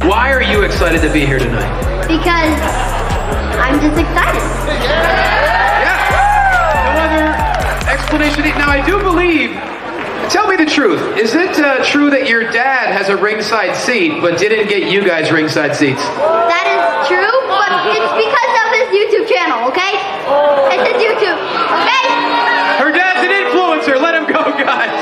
Why are you excited to be here tonight? Because I'm just excited. Yeah. No other explanation. Now, I do believe, tell me the truth, is it true that your dad has a ringside seat but didn't get you guys ringside seats? That is true, but it's because of his YouTube channel, okay? It's his YouTube, okay? Her dad's an influencer. Let him go, guys.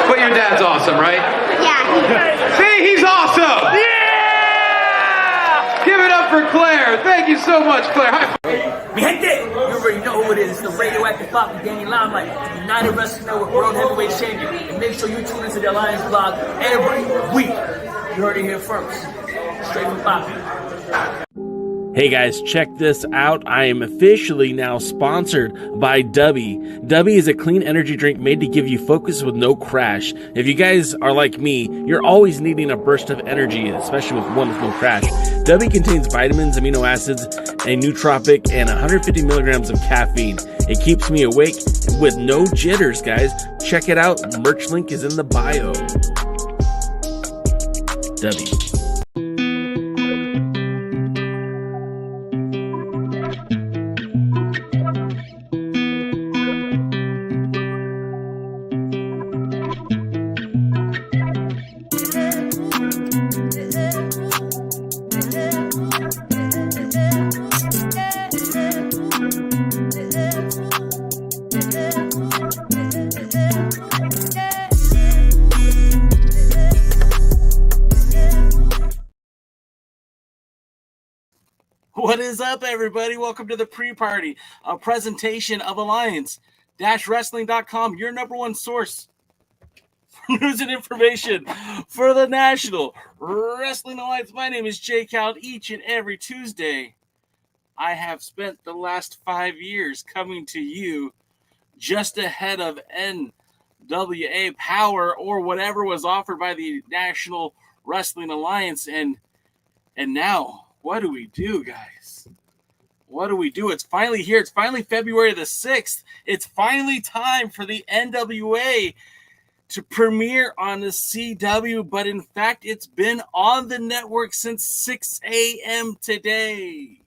But your dad's awesome, right? Yeah. See, he's awesome. Yeah! Give it up for Claire. Thank you so much, Claire. High five. Mi gente, you already know who it is. It's the radioactive pop with Danny Limelight, the United Wrestling Network World Heavyweight Champion. And make sure you tune into the Alliance blog every week. You heard it here first. Straight from Poppy. Hey guys, check this out. I am officially now sponsored by Dubby. Dubby is a clean energy drink made to give you focus with no crash. If you guys are like me, you're always needing a burst of energy, especially with one with no crash. Dubby contains vitamins, amino acids, a nootropic, and 150 milligrams of caffeine. It keeps me awake with no jitters, guys. Check it out. Merch link is in the bio. Dubby. What is up, everybody? Welcome to the pre-party, a presentation of Alliance-Wrestling.com, your number one source for news and information for the National Wrestling Alliance. My name is Jay Cal. Each and every Tuesday, I have spent the last 5 years coming to you just ahead of NWA Power or whatever was offered by the National Wrestling Alliance. And now, what do we do, guys? What do we do? It's finally here. It's finally February the 6th. It's finally time for the NWA to premiere on the CW, but in fact, it's been on the network since 6 a.m. today.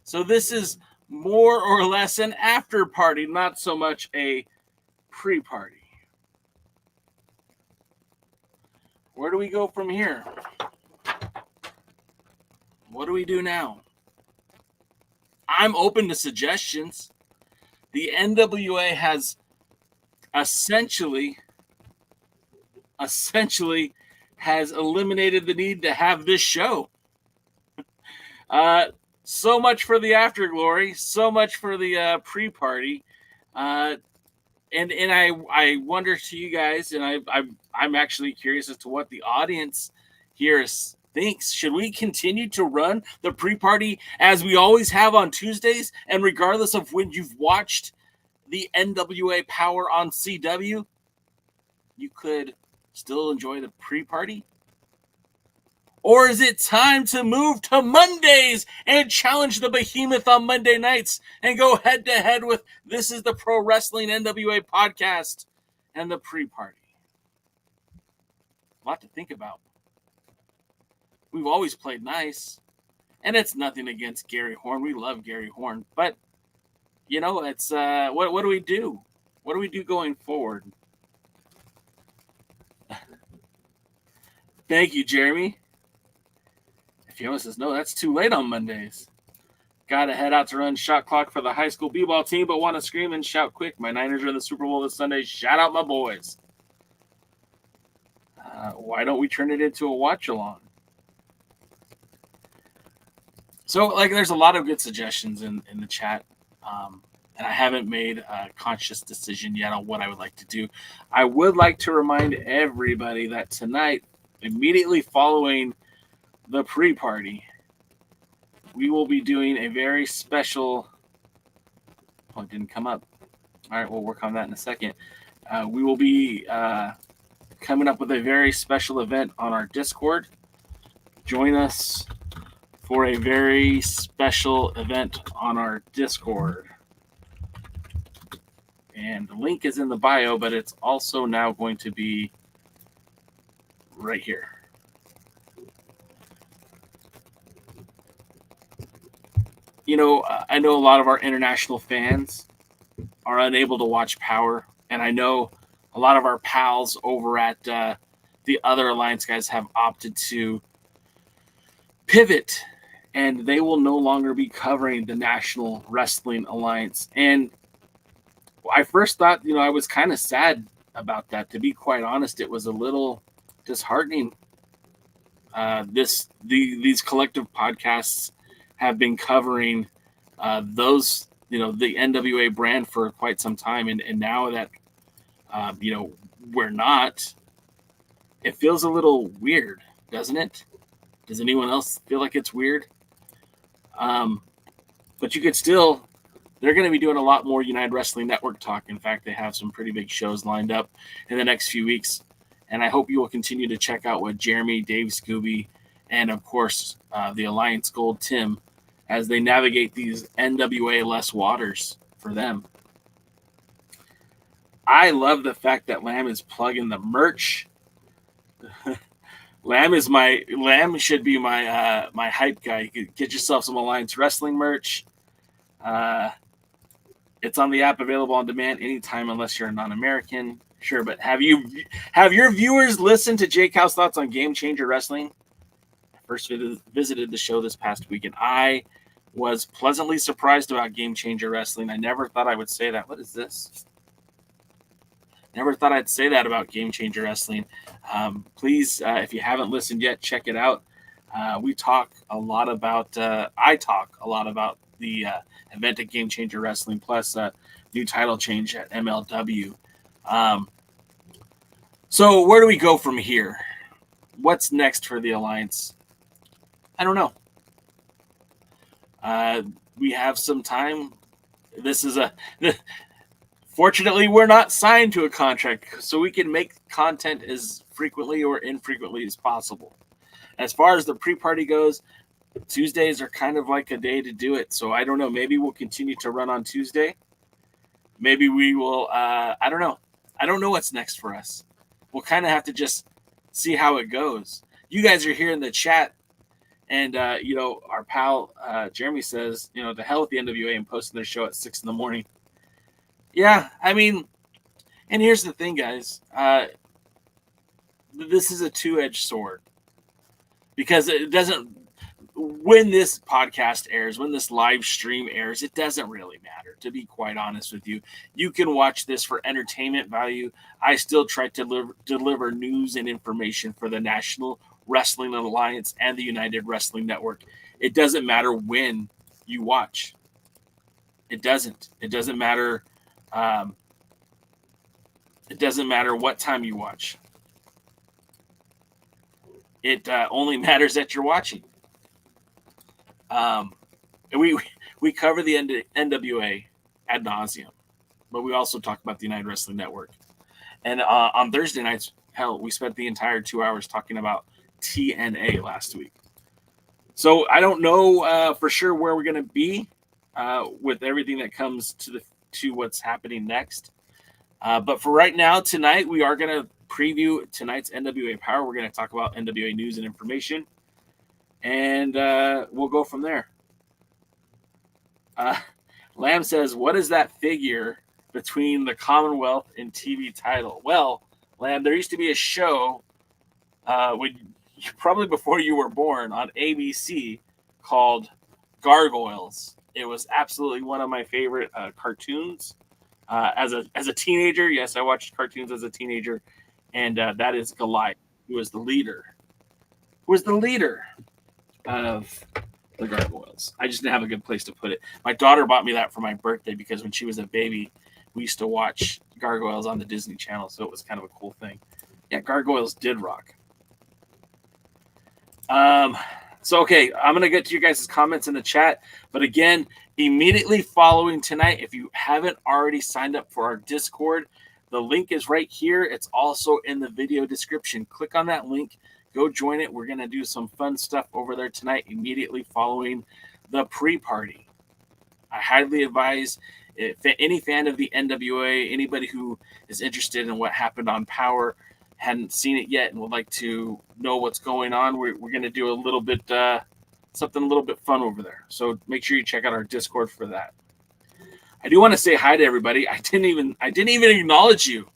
So this is more or less an after party, not so much a pre-party. Where do we go from here? What do we do now? I'm open to suggestions. The NWA has essentially has eliminated the need to have this show. So much for the afterglory, so much for the pre-party. And I wonder to you guys, and I'm actually curious as to what the audience here thinks. Should we continue to run the pre-party as we always have on Tuesdays, and regardless of when you've watched the NWA Power on CW, you could still enjoy the pre-party? Or is it time to move to Mondays and challenge the behemoth on Monday nights and go head-to-head with This is the Pro Wrestling NWA podcast and the pre-party? A lot to think about. We've always played nice, and it's nothing against Gary Horn. We love Gary Horn, but you know, it's what do we do? What do we do going forward? Thank you, Jeremy. Fiona says, no, that's too late on Mondays. Got to head out to run shot clock for the high school b-ball team, but want to scream and shout quick. My Niners are in the Super Bowl this Sunday. Shout out my boys. Why don't we turn it into a watch-along? So, there's a lot of good suggestions in the chat, and I haven't made a conscious decision yet on what I would like to do. I would like to remind everybody that tonight, immediately following the pre-party, we will be doing a very special... Oh, it didn't come up. All right, we'll work on that in a second. We will be coming up with a very special event on our Discord. Join us for a very special event on our Discord. And the link is in the bio, but it's also now going to be right here. You know, I know a lot of our international fans are unable to watch Power, and I know a lot of our pals over at the other Alliance guys have opted to pivot, and they will no longer be covering the National Wrestling Alliance. And I first thought, you know, I was kind of sad about that. To be quite honest, it was a little disheartening. These collective podcasts have been covering those, you know, the NWA brand for quite some time, and now that you know, we're not, it feels a little weird, doesn't it? Does anyone else feel like it's weird? But you could still, they're going to be doing a lot more United Wrestling Network talk. In fact, they have some pretty big shows lined up in the next few weeks. And I hope you will continue to check out what Jeremy, Dave Scooby, and of course, the Alliance Gold Tim, as they navigate these NWA less waters for them. I love the fact that Lamb is plugging the merch. Lamb should be my my hype guy. You could get yourself some Alliance Wrestling merch. It's on the app, available on demand anytime, unless you're a non-American. Sure, but have your viewers listened to Jake Howe's thoughts on Game Changer Wrestling? I first visited the show this past week, and I was pleasantly surprised about Game Changer Wrestling. I never thought I would say that. What is this? Never thought I'd say that about Game Changer Wrestling. Please, if you haven't listened yet, check it out. I talk a lot about the event at Game Changer Wrestling, plus new title change at MLW. So where do we go from here? What's next for the Alliance? I don't know. We have some time. Fortunately, we're not signed to a contract, so we can make content as frequently or infrequently as possible. As far as the pre-party goes, Tuesdays are kind of like a day to do it. So I don't know. Maybe we'll continue to run on Tuesday. Maybe we will. I don't know. I don't know what's next for us. We'll kind of have to just see how it goes. You guys are here in the chat, and you know, our pal Jeremy says, you know, the hell with the NWA and posting their show at 6 a.m. Yeah, I mean, and here's the thing, guys. This is a two-edged sword, because it doesn't. When this podcast airs, when this live stream airs, it doesn't really matter, to be quite honest with you. You can watch this for entertainment value. I still try to deliver news and information for the National Wrestling Alliance and the United Wrestling Network. It doesn't matter when you watch. It doesn't. It doesn't matter. It doesn't matter what time you watch. It only matters that you're watching. We cover the NWA ad nauseum, but we also talk about the United Wrestling Network. And on Thursday nights, hell, we spent the entire 2 hours talking about TNA last week. So I don't know for sure where we're going to be with everything that comes to what's happening next. But for right now, tonight, we are going to preview tonight's NWA Power. We're going to talk about NWA news and information. And we'll go from there. Lamb says, what is that figure between the Commonwealth and TV title? Well, Lamb, there used to be a show probably before you were born on ABC called Gargoyles. It was absolutely one of my favorite cartoons as a teenager. Yes, I watched cartoons as a teenager. And that is Goliath, who was the leader. Of the Gargoyles. I just didn't have a good place to put it. My daughter bought me that for my birthday because when she was a baby, we used to watch Gargoyles on the Disney Channel, so it was kind of a cool thing. Yeah, Gargoyles did rock. So, okay, I'm going to get to you guys' comments in the chat. But again, immediately following tonight, if you haven't already signed up for our Discord, the link is right here. It's also in the video description. Click on that link. Go join it. We're going to do some fun stuff over there tonight, immediately following the pre-party. I highly advise, If any fan of the NWA, anybody who is interested in what happened on Power, hadn't seen it yet and would like to know what's going on, we're going to do a little bit something a little bit fun over there. So make sure you check out our Discord for that. I do want to say hi to everybody. I didn't even acknowledge you.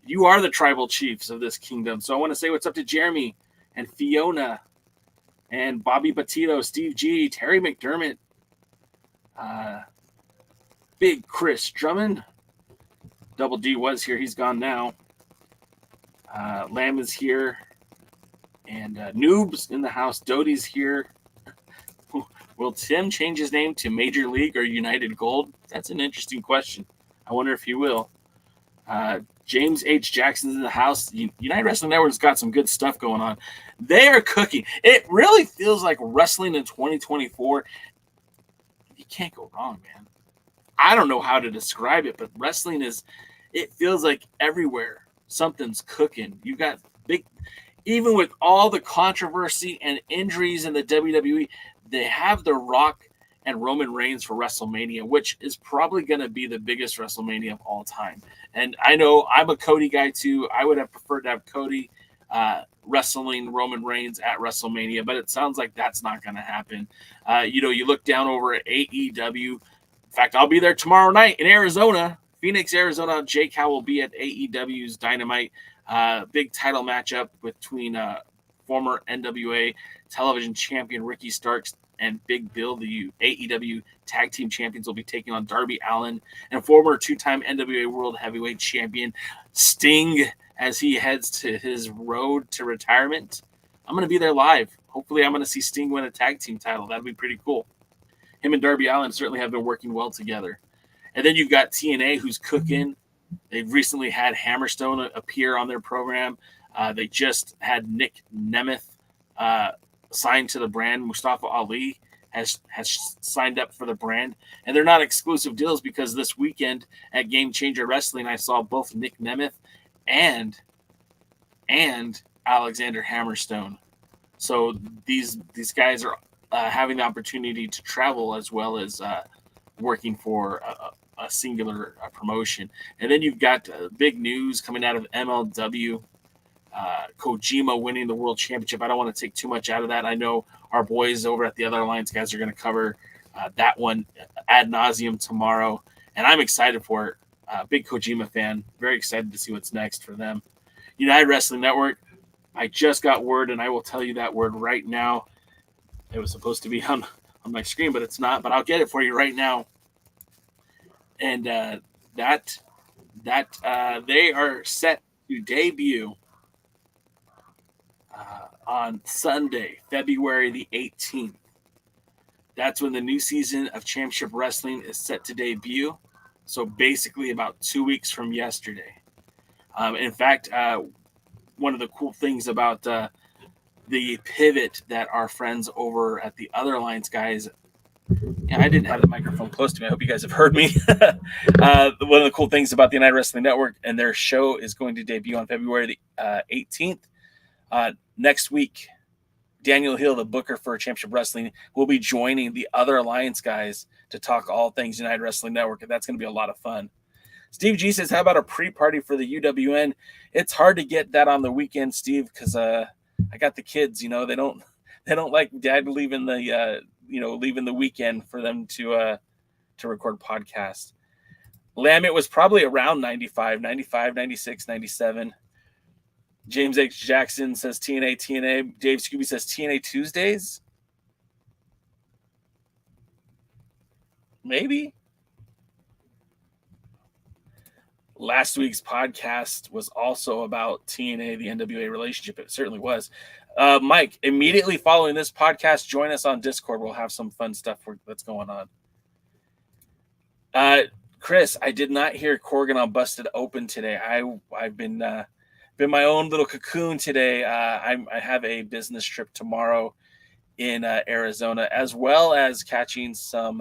You are the tribal chiefs of this kingdom. So I want to say what's up to Jeremy and Fiona and Bobby Petito, Steve G, Terry McDermott, Big Chris Drummond. Double D was here. He's gone now. Lamb is here. And Noob's in the house. Doty's here. Will Tim change his name to Major League or United Gold? That's an interesting question. I wonder if he will. James H. Jackson's in the house. United Wrestling Network's got some good stuff going on. They are cooking. It really feels like wrestling in 2024. You can't go wrong, man. I don't know how to describe it, but wrestling it feels like everywhere something's cooking. You got even with all the controversy and injuries in the WWE, they have The Rock and Roman Reigns for WrestleMania, which is probably going to be the biggest WrestleMania of all time. And I know I'm a Cody guy too. I would have preferred to have Cody wrestling Roman Reigns at WrestleMania, but it sounds like that's not going to happen. You look down over at AEW. In fact, I'll be there tomorrow night in Arizona, Phoenix, Arizona. Jake Howe will be at AEW's Dynamite. Big title matchup between former NWA television champion Ricky Starks and Big Bill. The AEW tag team champions will be taking on Darby Allin and former two-time NWA World Heavyweight Champion Sting as he heads to his road to retirement. I'm going to be there live. Hopefully I'm going to see Sting win a tag team title. That'd be pretty cool. Him and Darby Allin certainly have been working well together. And then you've got TNA who's cooking. They've recently had Hammerstone appear on their program. They just had Nick Nemeth signed to the brand. Mustafa Ali has signed up for the brand. And they're not exclusive deals because this weekend at Game Changer Wrestling, I saw both Nick Nemeth and Alexander Hammerstone. So these guys are having the opportunity to travel as well as working for a singular promotion. And then you've got big news coming out of MLW. Kojima winning the World Championship. I don't want to take too much out of that. I know our boys over at the Other Alliance guys are going to cover that one ad nauseum tomorrow, and I'm excited for it. Big Kojima fan. Very excited to see what's next for them. United Wrestling Network. I just got word, and I will tell you that word right now. It was supposed to be on my screen, but it's not. But I'll get it for you right now. And that they are set to debut on Sunday, February the 18th. That's when the new season of Championship Wrestling is set to debut. So basically about 2 weeks from yesterday. In fact, one of the cool things about the pivot that our friends over at the Other Alliance guys, I didn't have the microphone close to me. I hope you guys have heard me. One of the cool things about the United Wrestling Network and their show is going to debut on February the 18th. Next week, Daniel Hill, the booker for Championship Wrestling, will be joining the Other Alliance guys to talk all things United Wrestling Network, and that's going to be a lot of fun. Steve G says, how about a pre-party for the UWN? It's hard to get that on the weekend, Steve, because I got the kids. They don't like Dad leaving the weekend for them to record podcasts. Lamb, it was probably around 95, 96, 97. James H. Jackson says TNA. Dave Scooby says TNA Tuesdays. Maybe. Last week's podcast was also about TNA, the NWA relationship. It certainly was. Mike, immediately following this podcast, join us on Discord. We'll have some fun stuff that's going on. Chris, I did not hear Corgan on Busted Open today. I've been my own little cocoon today. I have a business trip tomorrow in Arizona, as well as catching some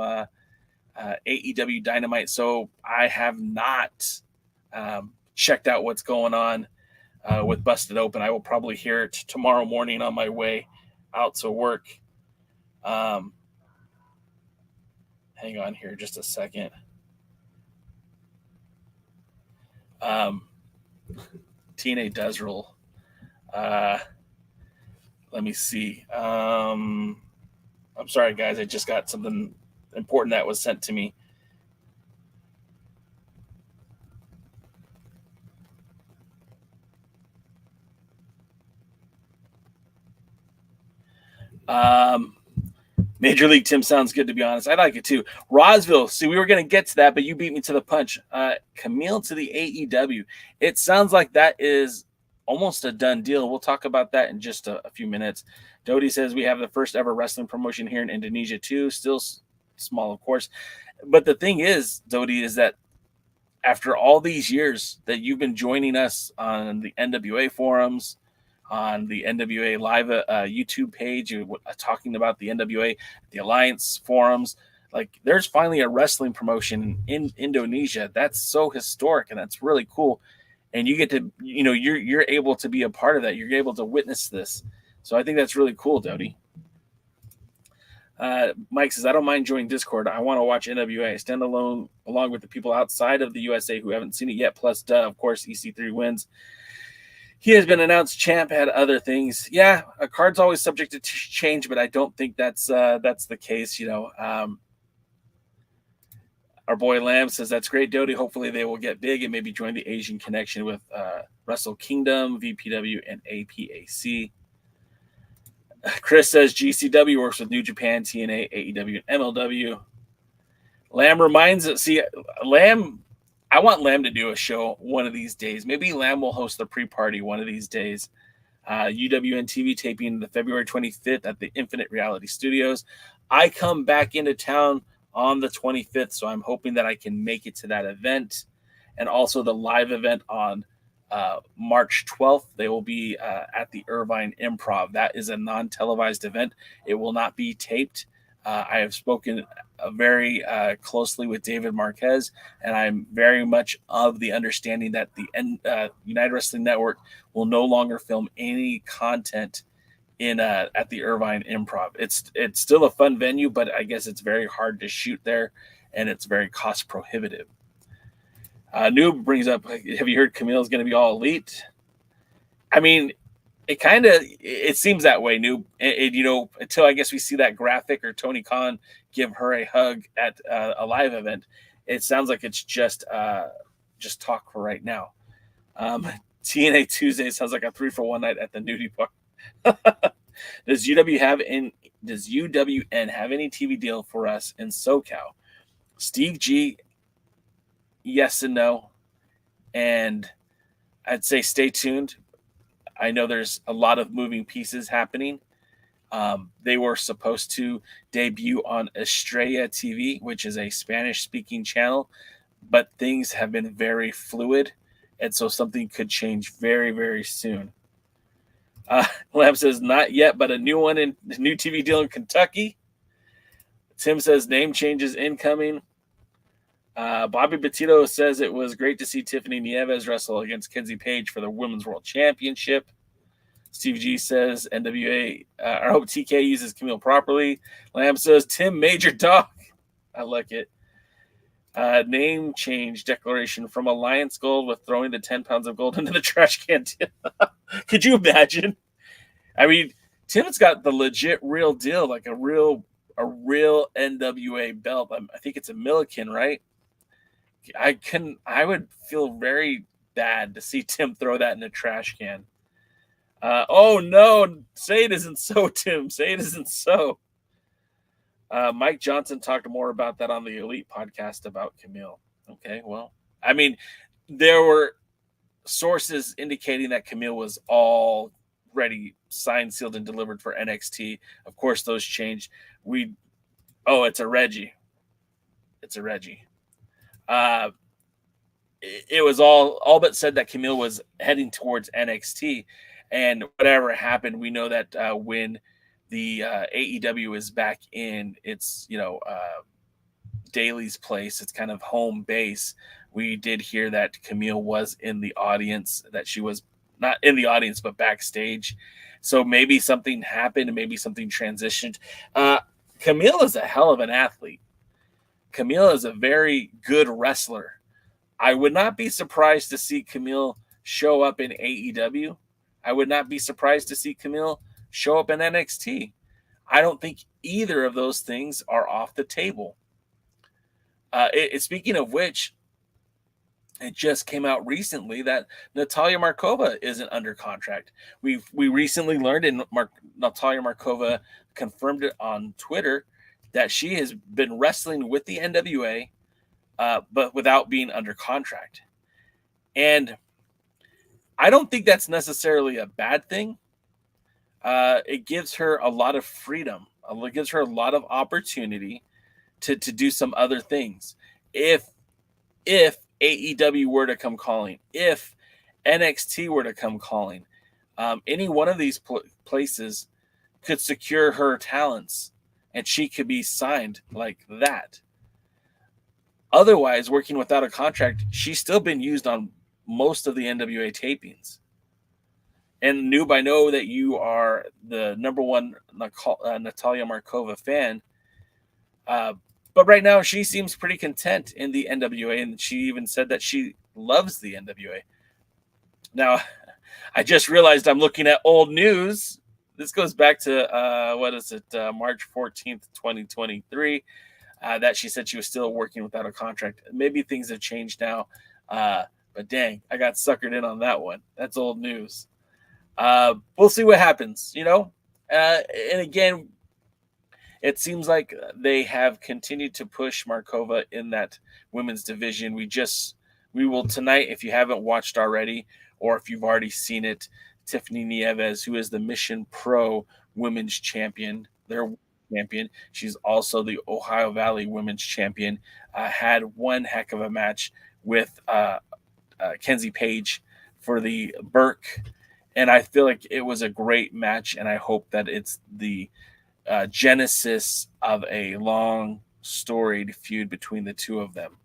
AEW Dynamite. So I have not checked out what's going on with Busted Open. I will probably hear it tomorrow morning on my way out to work. Hang on here just a second. TNA does rule. Let me see. I'm sorry, guys. I just got something important that was sent to me. Major League Tim sounds good, to be honest. I like it too. Rosville, see, we were going to get to that, but you beat me to the punch. Camille to the AEW. It sounds like that is almost a done deal. We'll talk about that in just a few minutes. Dodie says we have the first ever wrestling promotion here in Indonesia too. Still small, of course. But the thing is, Dodie, is that after all these years that you've been joining us on the NWA forums, on the NWA Live YouTube page, talking about the NWA, the Alliance forums, like there's finally a wrestling promotion in Indonesia. That's so historic and that's really cool. And you get to, you're able to be a part of that. You're able to witness this. So I think that's really cool, Dodie. Mike says, I don't mind joining Discord. I want to watch NWA. Stand alone along with the people outside of the USA who haven't seen it yet. Plus, of course, EC3 wins. He has been announced champ, had other things. Yeah, a card's always subject to change, but I don't think that's the case. Our boy Lamb says, that's great, Dodie. Hopefully they will get big and maybe join the Asian connection with Wrestle Kingdom, VPW, and APAC. Chris says GCW works with New Japan, TNA, AEW, and MLW. Lamb reminds us, Lamb, I want Lamb to do a show one of these days. Maybe Lamb will host the pre-party one of these days. UWN TV taping the February 25th at the Infinite Reality Studios. I come back into town on the 25th, so I'm hoping that I can make it to that event. And also the live event on March 12th. They will be at the Irvine Improv. That is a non-televised event. It will not be taped. I have spoken very closely with David Marquez, and I'm very much of the understanding that the United Wrestling Network will no longer film any content in at the Irvine Improv. It's still a fun venue, but I guess it's very hard to shoot there, and it's very cost prohibitive. Noob brings up, have you heard Camille's going to be all elite? I mean, it seems that way, Noob. Until I guess we see that graphic or Tony Khan give her a hug at a live event, it sounds like it's just talk for right now. TNA Tuesday sounds like a 3-for-1 night at the nudie bar. Does UWN have any TV deal for us in SoCal? Steve G, yes and no. And I'd say stay tuned. I know there's a lot of moving pieces happening. They were supposed to debut on Estrella TV, which is a Spanish-speaking channel, but things have been very fluid, and so something could change very, very soon. Lamb says, not yet, but a new TV deal in Kentucky. Tim says, name changes incoming. Bobby Petito says it was great to see Tiffany Nieves wrestle against Kenzie Page for the Women's World Championship. Steve G says NWA, I hope TK uses Camille properly. Lamb says Tim Major Dog. I like it. Name change declaration from Alliance Gold with throwing the 10 pounds of gold into the trash can. Could you imagine? I mean, Tim's got the legit real deal, like a real NWA belt. I think it's a Milliken, right? I would feel very bad to see Tim throw that in a trash can. Oh no, say it isn't so, Tim. Say it isn't so. Mike Johnson talked more about that on the Elite podcast about Camille. Okay, well, I mean, there were sources indicating that Camille was already signed, sealed, and delivered for NXT. Of course, those changed. It's a Reggie. It's a Reggie. It was all but said that Camille was heading towards NXT, and whatever happened, we know that when the AEW is back in its Daly's place, it's kind of home base. We did hear that Camille was in the audience, that she was not in the audience but backstage. So maybe something happened, and maybe something transitioned. Camille is a hell of an athlete. Camille is a very good wrestler. I would not be surprised to see Camille show up in AEW. I would not be surprised to see Camille show up in NXT. I don't think either of those things are off the table. Speaking of which, it just came out recently that Natalia Markova isn't under contract. We recently learned, and Natalia Markova confirmed it on Twitter, that she has been wrestling with the NWA, but without being under contract. And I don't think that's necessarily a bad thing. It gives her a lot of freedom. It gives her a lot of opportunity to do some other things. If AEW were to come calling, if NXT were to come calling, any one of these places could secure her talents and she could be signed like that. Otherwise, working without a contract, she's still been used on most of the NWA tapings. And Noob, I know that you are the number one Natalia Markova fan. But right now, she seems pretty content in the NWA, and she even said that she loves the NWA. Now, I just realized I'm looking at old news. This goes back to, March 14th, 2023, that she said she was still working without a contract. Maybe things have changed now, but dang, I got suckered in on that one. That's old news. We'll see what happens, and again, it seems like they have continued to push Markova in that women's division. We will tonight, if you haven't watched already, or if you've already seen it, Tiffany Nieves, who is the Mission Pro Women's Champion, their champion. She's also the Ohio Valley Women's Champion. Had one heck of a match with Kenzie Page for the Burke. And I feel like it was a great match, and I hope that it's the genesis of a long storied feud between the two of them.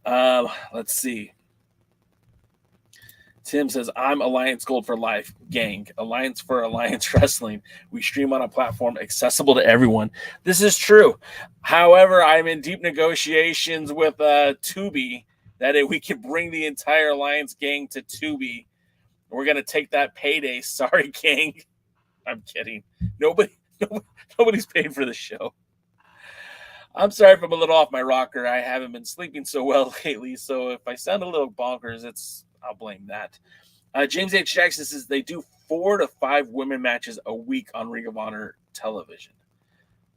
Let's see. Tim says, I'm Alliance Gold for Life, gang. Alliance for Alliance Wrestling. We stream on a platform accessible to everyone. This is true. However, I'm in deep negotiations with Tubi that we can bring the entire Alliance gang to Tubi. We're going to take that payday. Sorry, gang. I'm kidding. Nobody's paying for the show. I'm sorry if I'm a little off my rocker. I haven't been sleeping so well lately, so if I sound a little bonkers, I'll blame that. James H. Jackson says they do 4 to 5 women matches a week on Ring of Honor television.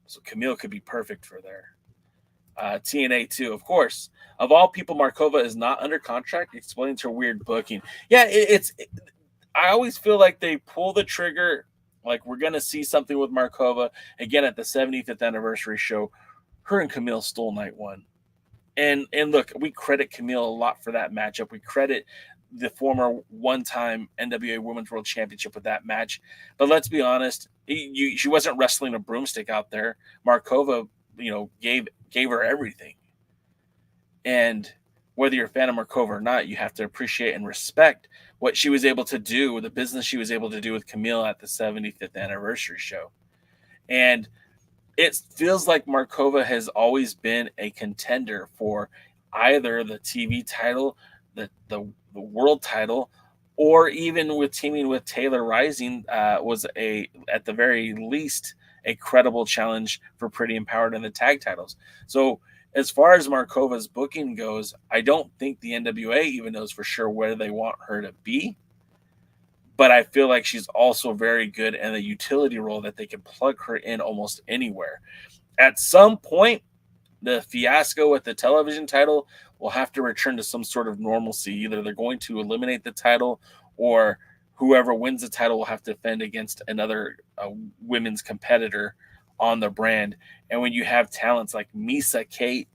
So Camille could be perfect for there. TNA too, of course. Of all people, Markova is not under contract. Explains her weird booking. Yeah, I always feel like they pull the trigger. Like we're gonna see something with Markova again at the 75th anniversary show. Her and Camille stole night one, and look, we credit Camille a lot for that matchup. We credit the former one-time NWA Women's World Championship with that match. But let's be honest, she wasn't wrestling a broomstick out there. Markova, gave her everything. And whether you're a fan of Markova or not, you have to appreciate and respect what she was able to do, the business she was able to do with Camille at the 75th anniversary show. And it feels like Markova has always been a contender for either the TV title, the world title, or even with teaming with Taylor Rising was at the very least a credible challenge for Pretty Empowered in the tag titles. So as far as Markova's booking goes, I don't think the NWA even knows for sure where they want her to be. But I feel like she's also very good in the utility role that they can plug her in almost anywhere. At some point, the fiasco with the television title will have to return to some sort of normalcy. Either they're going to eliminate the title, or whoever wins the title will have to defend against another women's competitor on the brand. And when you have talents like Misa Kate,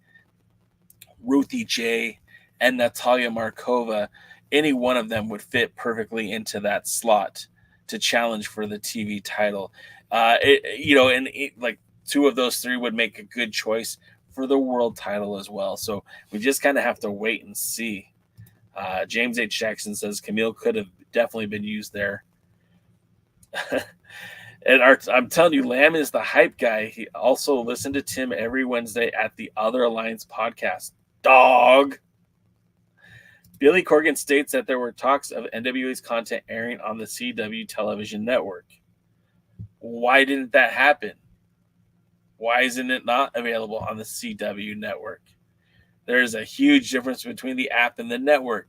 Ruthie J, and Natalia Markova, any one of them would fit perfectly into that slot to challenge for the TV title. Like two of those three would make a good choice for the world title as well. So we just kind of have to wait and see. James H. Jackson says Camille could have definitely been used there. And I'm telling you, Lamb is the hype guy. He also listened to Tim every Wednesday at the Other Alliance podcast. Dog. Billy Corgan states that there were talks of NWA's content airing on the CW television network. Why didn't that happen? Why isn't it not available on the CW network? There's a huge difference between the app and the network.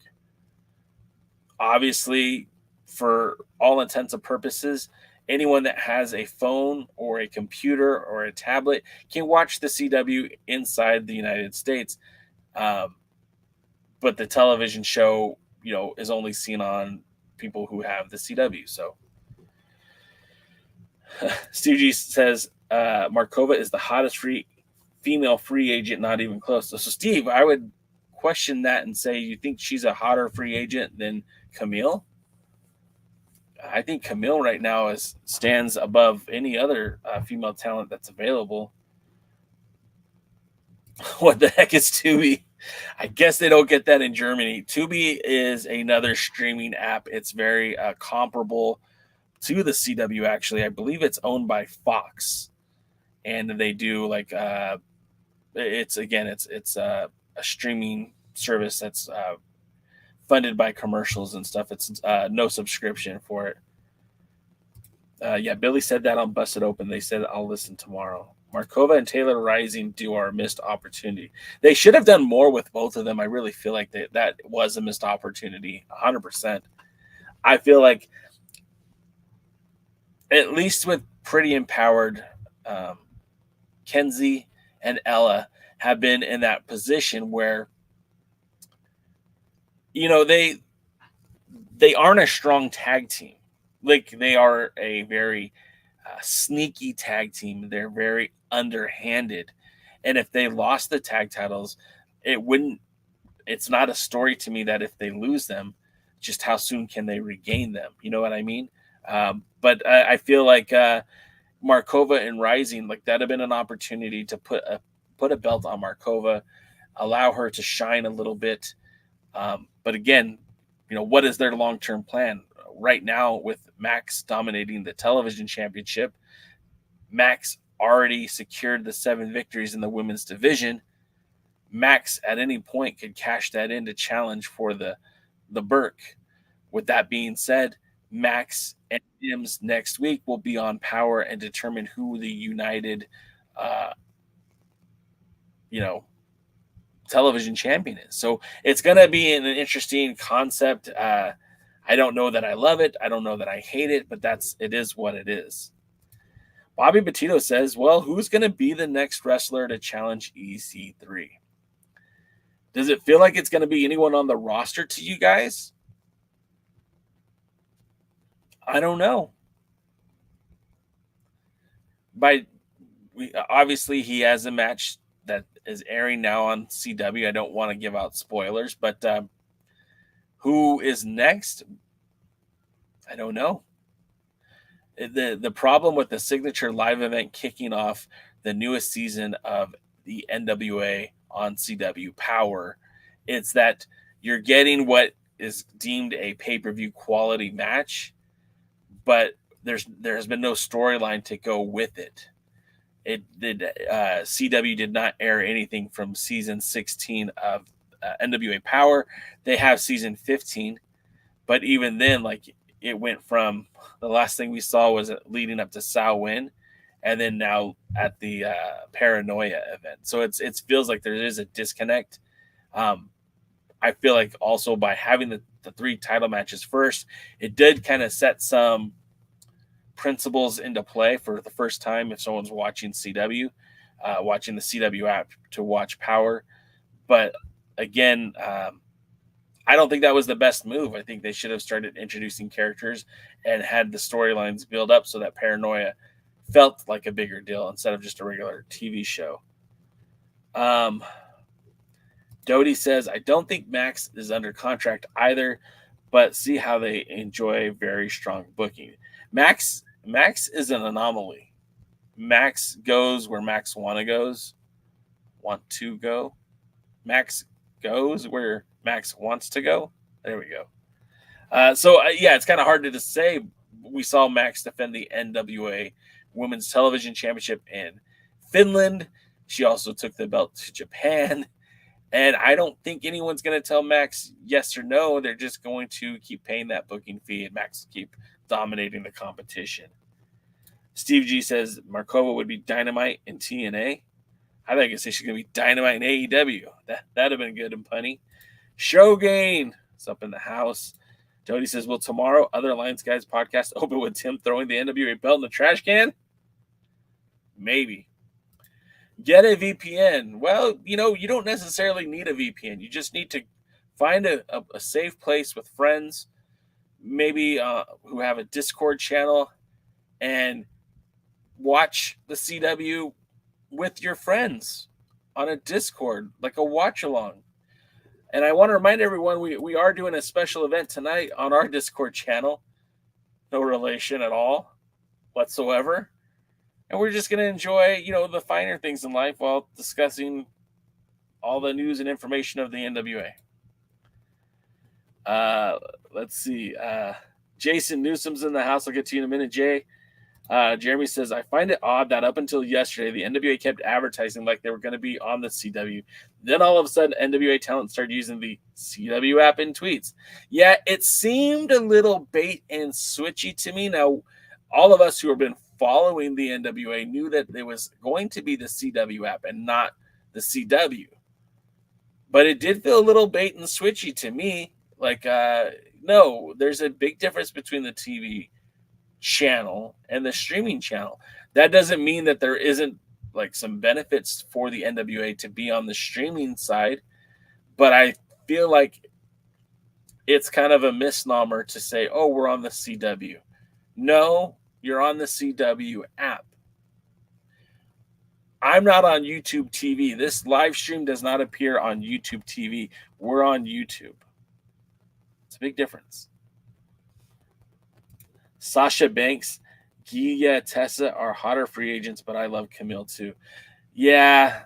Obviously, for all intents and purposes, anyone that has a phone or a computer or a tablet can watch the CW inside the United States. But the television show, is only seen on people who have the CW. So Steve G says Markova is the hottest female free agent, not even close. So Steve, I would question that and say you think she's a hotter free agent than Camille? I think Camille right now stands above any other female talent that's available. What the heck is Tubi? I guess they don't get that in Germany. Tubi is another streaming app. It's very comparable to the CW, actually. I believe it's owned by Fox. And they do it's a streaming service that's funded by commercials and stuff. It's no subscription for it. Billy said that on Busted Open. They said, I'll listen tomorrow. Markova and Taylor Rising do our missed opportunity. They should have done more with both of them. I really feel like that was a missed opportunity, 100%. I feel like, at least with Pretty Empowered, Kenzie and Ella have been in that position where, they aren't a strong tag team. Like, they are a very sneaky tag team. They're very underhanded. And if they lost the tag titles, it's not a story to me that if they lose them, just how soon can they regain them? You know what I mean? But I feel like Markova and Rising, like, that'd have been an opportunity to put a belt on Markova, allow her to shine a little bit. But again, what is their long-term plan? Right now, with Max dominating the television championship, Max already secured the 7 victories in the women's division. Max at any point could cash that in to challenge for the Burke. With that being said, Max and Mims next week will be on Power and determine who the united, television champion is. So it's going to be an interesting concept. I don't know that I love it. I don't know that I hate it, but it is what it is. Bobby Petito says, well, who's going to be the next wrestler to challenge EC3? Does it feel like it's going to be anyone on the roster to you guys? I don't know. Obviously, he has a match that is airing now on CW. I don't want to give out spoilers, but who is next? I don't know. The problem with the Signature Live event kicking off the newest season of the NWA on CW Power, it's that you're getting what is deemed a pay-per-view quality match, but there has been no storyline to go with it. CW did not air anything from season 16 of NWA Power. They have season 15, but even then, it went from the last thing we saw was leading up to Samhain, and then now at the Paranoia event. So it feels like there is a disconnect. I feel like also by having the 3 title matches first, it did kind of set some principles into play for the first time if someone's watching CW, watching the CW app to watch Power. But again, I don't think that was the best move. I think they should have started introducing characters and had the storylines build up so that Paranoia felt like a bigger deal instead of just a regular TV show. Doty says, I don't think Max is under contract either, but see how they enjoy very strong booking. Max is an anomaly. Max goes where Max want to go. Max goes where Max wants to go. There we go. It's kind of hard to just say. We saw Max defend the NWA Women's Television Championship in Finland. She also took the belt to Japan. And I don't think anyone's going to tell Max yes or no. They're just going to keep paying that booking fee, and Max will keep dominating the competition. Steve G says Markova would be Dynamite in TNA. I think I say she's going to be Dynamite in AEW. That'd have been good and punny. Showgain is up in the house. Jody says, will tomorrow Other Alliance Guys podcast open with Tim throwing the NWA belt in the trash can? Maybe. Get a VPN. Well, you don't necessarily need a VPN. You just need to find a safe place with friends, maybe who have a Discord channel, and watch the CW with your friends on a Discord, like a watch-along. And I want to remind everyone, we are doing a special event tonight on our Discord channel. No relation at all whatsoever. And we're just going to enjoy, the finer things in life while discussing all the news and information of the NWA. Let's see. Jason Newsom's in the house. I'll get to you in a minute, Jay. Jeremy says, I find it odd that up until yesterday, the NWA kept advertising like they were going to be on the CW. Then all of a sudden, NWA talent started using the CW app in tweets. Yeah, it seemed a little bait and switchy to me. Now, all of us who have been following the NWA knew that it was going to be the CW app and not the CW. But it did feel a little bait and switchy to me. Like, no, there's a big difference between the TV channel and the streaming channel. That doesn't mean that there isn't like some benefits for the NWA to be on the streaming side, but I feel like it's kind of a misnomer to say, oh, we're on the CW. No, you're on the CW app. I'm not on YouTube TV. This live stream does not appear on YouTube TV. We're on YouTube. It's a big difference. Sasha Banks, Gia, Tessa are hotter free agents, but I love Camille too. Yeah,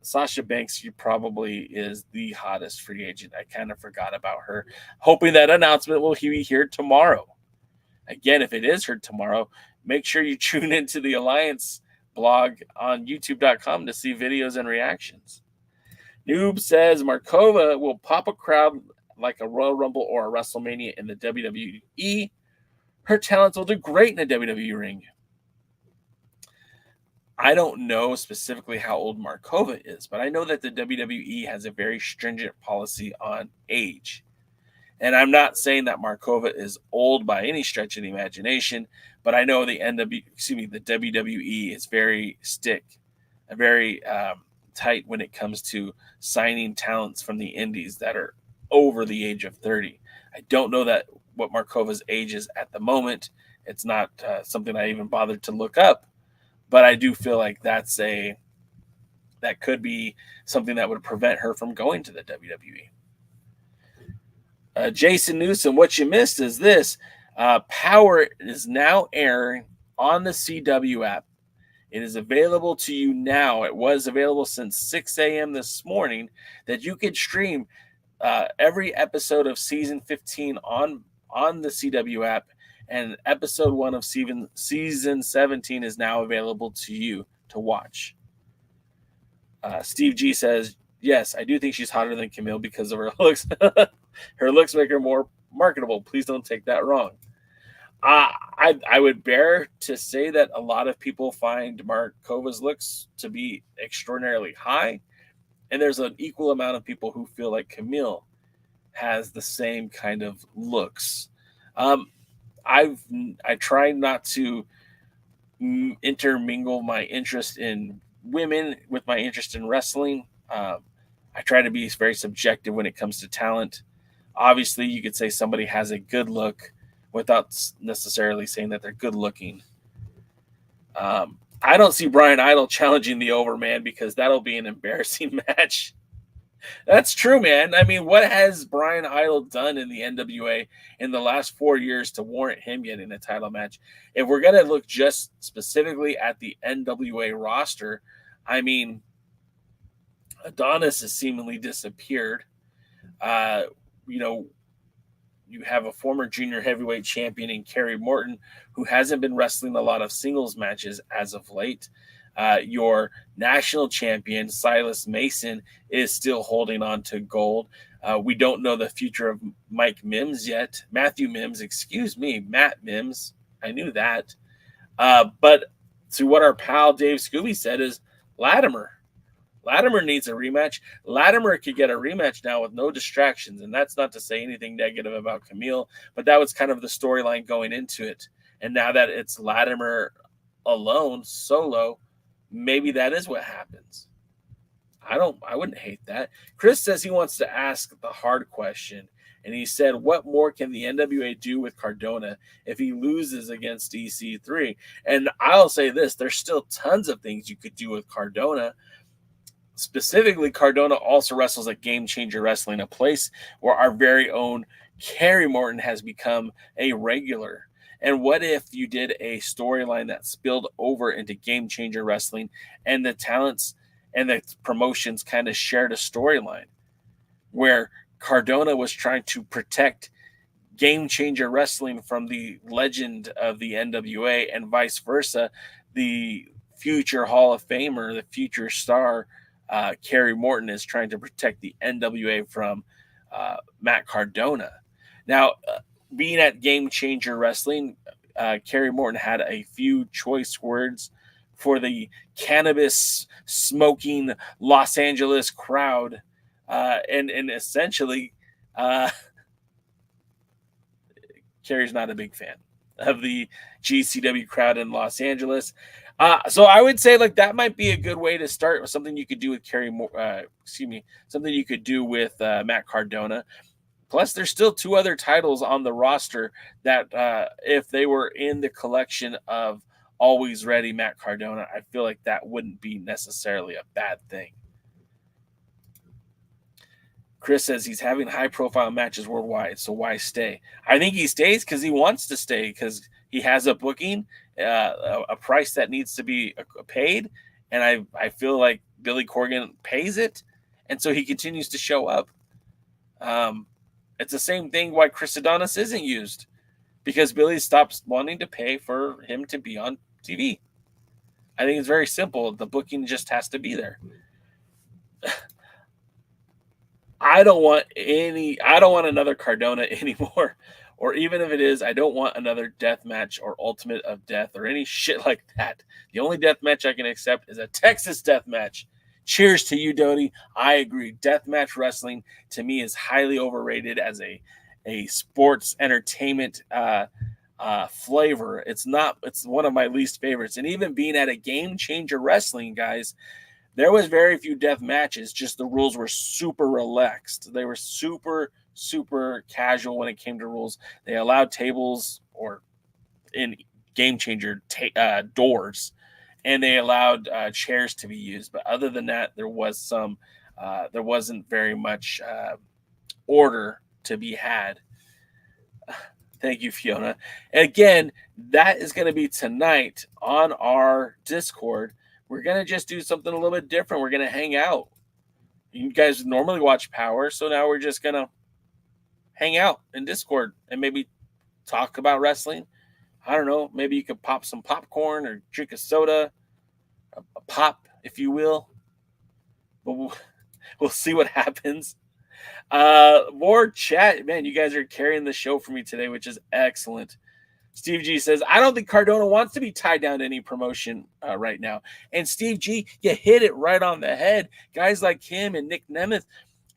Sasha Banks, she probably is the hottest free agent. I kind of forgot about her. Hoping that announcement will be here tomorrow. Again, if it is heard tomorrow, make sure you tune into the Alliance blog on youtube.com to see videos and reactions. Noob says Markova will pop a crowd like a Royal Rumble or a WrestleMania in the WWE. Her talents will do great in a WWE ring. I don't know specifically how old Markova is, but I know that the WWE has a very stringent policy on age. And I'm not saying that Markova is old by any stretch of the imagination, but I know the WWE is very very tight when it comes to signing talents from the indies that are over the age of 30. I don't know that what Markova's age is at the moment. It's not something I even bothered to look up, but I do feel like that could be something that would prevent her from going to the WWE. Jason Newsom, what you missed is this. Power is now airing on the CW app. It is available to you now. It was available since 6 a.m. this morning that you could stream every episode of season 15 on the CW app, and episode 1 of season 17 is now available to you to watch. Steve G says, yes, I do think she's hotter than Camille because of her looks. Her looks make her more marketable. Please don't take that wrong. I would bear to say that a lot of people find Markova's looks to be extraordinarily high, and there's an equal amount of people who feel like Camille has the same kind of looks. I try not to intermingle my interest in women with my interest in wrestling. I try to be very subjective when it comes to talent. Obviously, you could say somebody has a good look without necessarily saying that they're good looking. I don't see Brian Idol challenging the Overman because that'll be an embarrassing match. That's true, man. I mean, what has Brian Idol done in the NWA in the last 4 years to warrant him getting a title match? If we're going to look just specifically at the NWA roster, I mean, Adonis has seemingly disappeared. You have a former junior heavyweight champion in Kerry Morton who hasn't been wrestling a lot of singles matches as of late. Your national champion, Silas Mason, is still holding on to gold. We don't know the future of Mike Mims yet. Matthew Mims, excuse me, Matt Mims. I knew that. But to what our pal Dave Scooby said is Latimer. Latimer needs a rematch. Latimer could get a rematch now with no distractions, and that's not to say anything negative about Camille, but that was kind of the storyline going into it. And now that it's Latimer alone, solo, maybe that is what happens. I wouldn't hate that. Chris says he wants to ask the hard question, and he said, what more can the NWA do with Cardona if he loses against EC3? And I'll say this, there's still tons of things you could do with Cardona. Specifically, Cardona also wrestles at Game Changer Wrestling, a place where our very own Kerry Morton has become a regular. And what if you did a storyline that spilled over into Game Changer Wrestling and the talents and the promotions kind of shared a storyline where Cardona was trying to protect Game Changer Wrestling from the legend of the NWA and vice versa, the future Hall of Famer, the future star, Kerry Morton is trying to protect the NWA from Matt Cardona. Now, being at Game Changer Wrestling, Kerry Morton had a few choice words for the cannabis smoking Los Angeles crowd. And essentially, Kerry's not a big fan of the GCW crowd in Los Angeles. So I would say like that might be a good way to start with something you could do with something you could do with Matt Cardona. Plus, there's still two other titles on the roster that if they were in the collection of Always Ready Matt Cardona, I feel like that wouldn't be necessarily a bad thing. Chris says he's having high-profile matches worldwide, so why stay? I think he stays because he wants to stay, because he has a booking, a price that needs to be paid, and I feel like Billy Corgan pays it, and so he continues to show up. It's the same thing why Chris Adonis isn't used, because Billy stops wanting to pay for him to be on TV. I think it's very simple. The booking just has to be there. I don't want another Cardona anymore. Or even if it is, I don't want another death match or Ultimate of Death or any shit like that. The only death match I can accept is a Texas death match. Cheers to you, Doty. I agree. Deathmatch wrestling to me is highly overrated as a sports entertainment flavor. It's one of my least favorites. And even being at a Game Changer Wrestling, guys, there was very few death matches. Just the rules were super relaxed. They were super, super casual when it came to rules. They allowed tables or in Game Changer doors, and they allowed chairs to be used. But other than that, there wasn't very much order to be had. Thank you, Fiona. And again, that is going to be tonight on our Discord. We're going to just do something a little bit different. We're going to hang out. You guys normally watch Power, so now we're just going to hang out in Discord and maybe talk about wrestling. I don't know. Maybe you could pop some popcorn or drink a soda, a pop, if you will. But we'll see what happens. More chat. Man, you guys are carrying the show for me today, which is excellent. Steve G says, I don't think Cardona wants to be tied down to any promotion right now. And Steve G, you hit it right on the head. Guys like him and Nick Nemeth,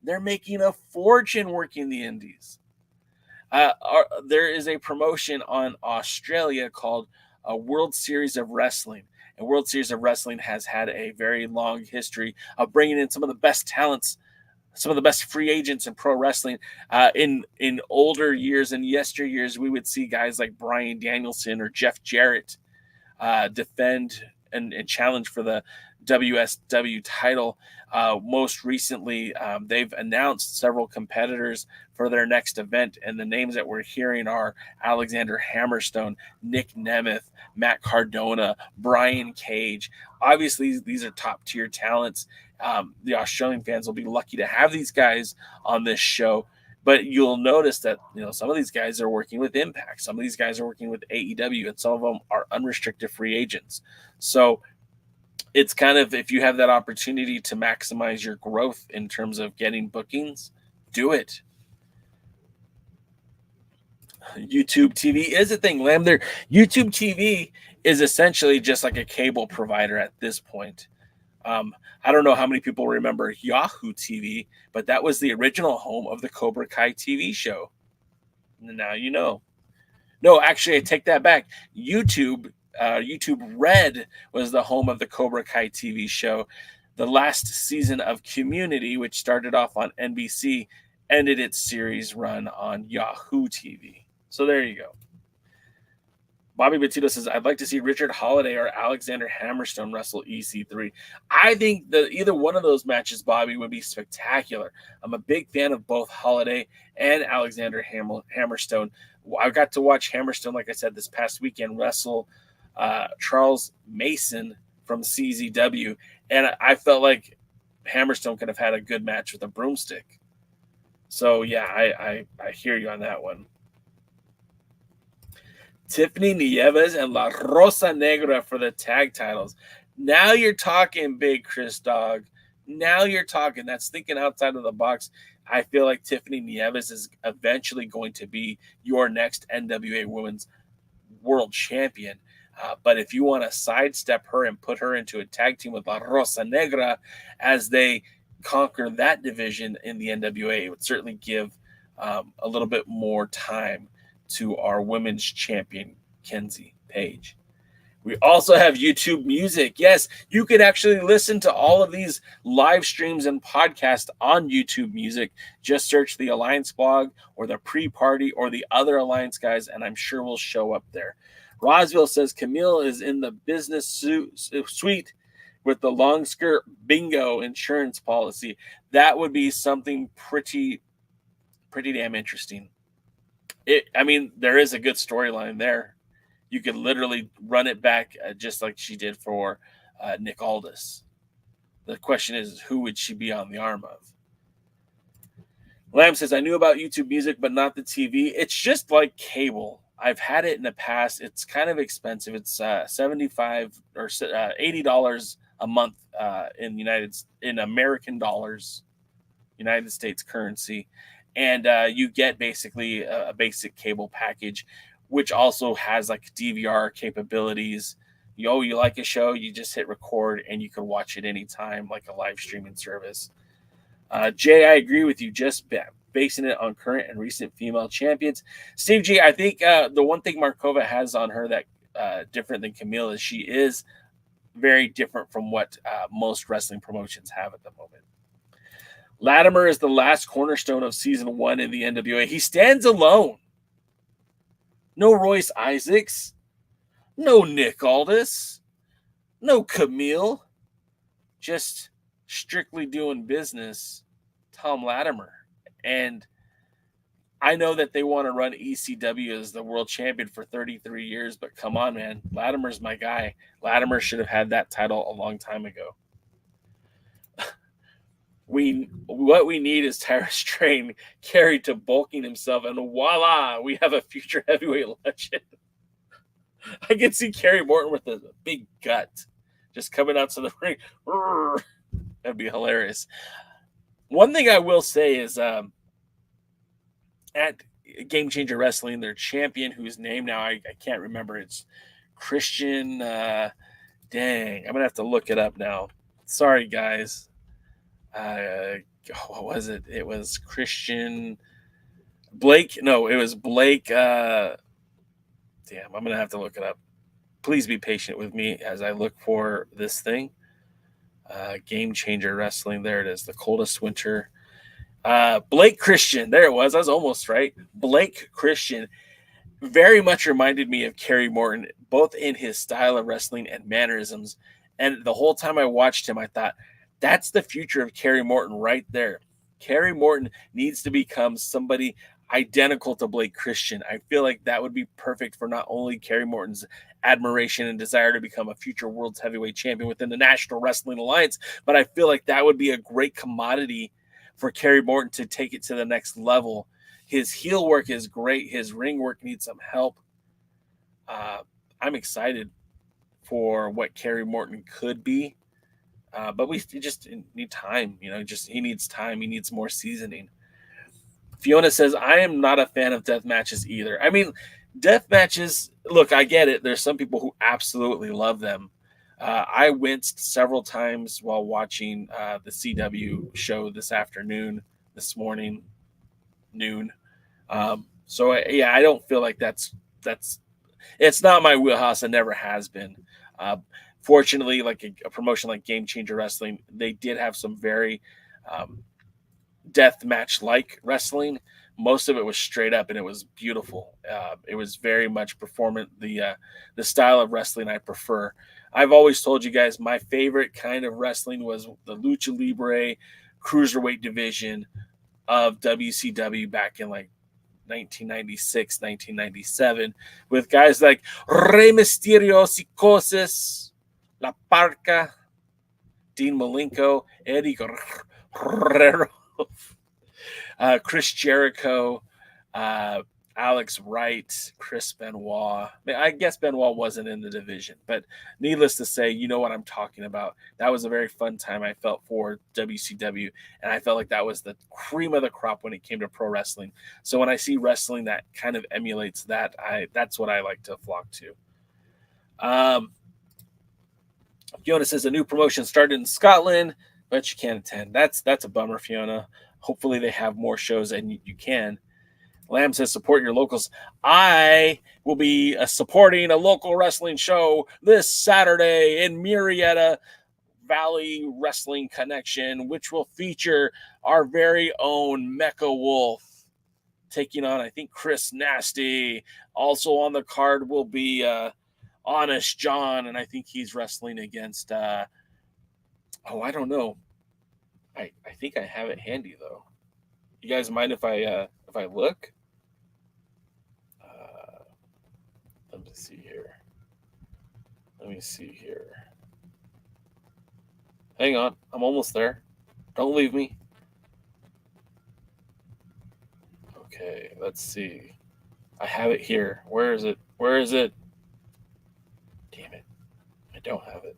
they're making a fortune working the indies. There is a promotion on Australia called a World Series of Wrestling. And World Series of Wrestling has had a very long history of bringing in some of the best talents, some of the best free agents in pro wrestling. In older years and yesteryears, we would see guys like Bryan Danielson or Jeff Jarrett defend and challenge for the WSW title. Most recently, they've announced several competitors for their next event, and the names that we're hearing are Alexander Hammerstone, Nick Nemeth, Matt Cardona, Brian Cage. Obviously, these are top-tier talents. The Australian fans will be lucky to have these guys on this show, but you'll notice that some of these guys are working with Impact, some of these guys are working with AEW, and some of them are unrestricted free agents. So it's kind of, if you have that opportunity to maximize your growth in terms of getting bookings, do it. YouTube TV is a thing, Lamb. There, YouTube TV is essentially just like a cable provider at this point. I don't know how many people remember Yahoo TV, but that was the original home of the Cobra Kai TV show. Now you know. No, actually, I take that back. YouTube Red was the home of the Cobra Kai TV show. The last season of Community, which started off on NBC, ended its series run on Yahoo TV. So there you go. Bobby Batito says, I'd like to see Richard Holiday or Alexander Hammerstone wrestle EC3. I think that either one of those matches, Bobby, would be spectacular. I'm a big fan of both Holiday and Alexander Hammerstone. I got to watch Hammerstone, like I said, this past weekend wrestle Charles Mason from CZW, and I felt like Hammerstone could have had a good match with a broomstick. So, yeah, I hear you on that one. Tiffany Nieves and La Rosa Negra for the tag titles. Now you're talking, Big Chris Dog. Now you're talking. That's thinking outside of the box. I feel like Tiffany Nieves is eventually going to be your next NWA Women's World Champion. But if you want to sidestep her and put her into a tag team with La Rosa Negra as they conquer that division in the NWA, it would certainly give a little bit more time to our women's champion, Kenzie Page. We also have YouTube Music. Yes, you can actually listen to all of these live streams and podcasts on YouTube Music. Just search the Alliance blog or the PreParty or the other Alliance guys, and I'm sure we'll show up there. Roswell says Camille is in the business suite with the long skirt bingo insurance policy. That would be something pretty damn interesting. There is a good storyline there. You could literally run it back just like she did for Nick Aldis. The question is, who would she be on the arm of? Lamb says, I knew about YouTube Music, but not the TV. It's just like cable. I've had it in the past. It's kind of expensive. It's $75 or $80 a month in American dollars, United States currency. And you get basically a basic cable package, which also has like DVR capabilities. You like a show, you just hit record and you can watch it anytime, like a live streaming service. Jay, I agree with you. Just basing it on current and recent female champions. Steve G, I think the one thing Markova has on her that different than Camille is she is very different from what most wrestling promotions have at the moment. Latimer is the last cornerstone of season 1 in the NWA. He stands alone. No Royce Isaacs. No Nick Aldis. No Camille. Just strictly doing business, Tom Latimer. And I know that they want to run ECW as the world champion for 33 years, but come on, man. Latimer's my guy. Latimer should have had that title a long time ago. What we need is Tyrus Strain carried to bulking himself, and voila, we have a future heavyweight legend. I can see Kerry Morton with a big gut just coming out to the ring. That'd be hilarious. One thing I will say is at Game Changer Wrestling, their champion, whose name now I can't remember, it's Christian. Dang, I'm going to have to look it up now. Sorry, guys. What was it? It was Christian Blake. No, it was Blake. Damn, I'm gonna have to look it up. Please be patient with me as I look for this thing. Game Changer Wrestling. There it is. The coldest winter. Blake Christian. There it was. I was almost right. Blake Christian very much reminded me of Kerry Morton, both in his style of wrestling and mannerisms. And the whole time I watched him, I thought, that's the future of Kerry Morton right there. Kerry Morton needs to become somebody identical to Blake Christian. I feel like that would be perfect for not only Kerry Morton's admiration and desire to become a future world's heavyweight champion within the National Wrestling Alliance, but I feel like that would be a great commodity for Kerry Morton to take it to the next level. His heel work is great. His ring work needs some help. I'm excited for what Kerry Morton could be. But we just need time. He needs time. He needs more seasoning. Fiona says, I am not a fan of death matches either. I mean, death matches, look, I get it. There's some people who absolutely love them. I winced several times while watching the CW show this morning, noon. I don't feel like that's it's not my wheelhouse. It never has been. Fortunately, like a promotion like Game Changer Wrestling, they did have some very death match like wrestling. Most of it was straight up, and it was beautiful. It was very much performant. The style of wrestling I prefer. I've always told you guys my favorite kind of wrestling was the Lucha Libre cruiserweight division of WCW back in like 1996, 1997, with guys like Rey Mysterio, Psicosis, La Parca, Dean Malenko, Eddie Guerrero, Chris Jericho, Alex Wright, Chris Benoit. I guess Benoit wasn't in the division, but needless to say, you know what I'm talking about. That was a very fun time I felt for WCW, and I felt like that was the cream of the crop when it came to pro wrestling. So when I see wrestling that kind of emulates that, that's what I like to flock to. Fiona says a new promotion started in Scotland, but you can't attend. That's a bummer, Fiona. Hopefully they have more shows and you can. Lamb says support your locals. I will be supporting a local wrestling show this Saturday in Murrieta Valley Wrestling Connection, which will feature our very own Mecha Wolf taking on, I think, Chris Nasty. Also on the card will be Honest John, and I think he's wrestling against I don't know. I think I have it handy though. You guys mind if I look? Let me see here. Hang on, I'm almost there. Don't leave me. Okay, let's see. I have it here. Where is it? Damn it. I don't have it.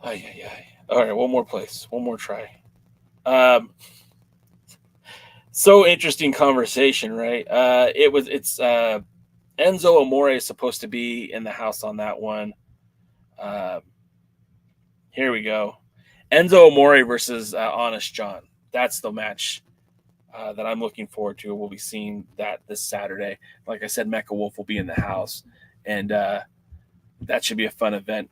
Ay. All right, one more place. One more try. So interesting conversation, right? It's Enzo Amore is supposed to be in the house on that one. Here we go. Enzo Amore versus Honest John. That's the match that I'm looking forward to. We'll be seeing that this Saturday. Like I said, Mecha Wolf will be in the house, and that should be a fun event.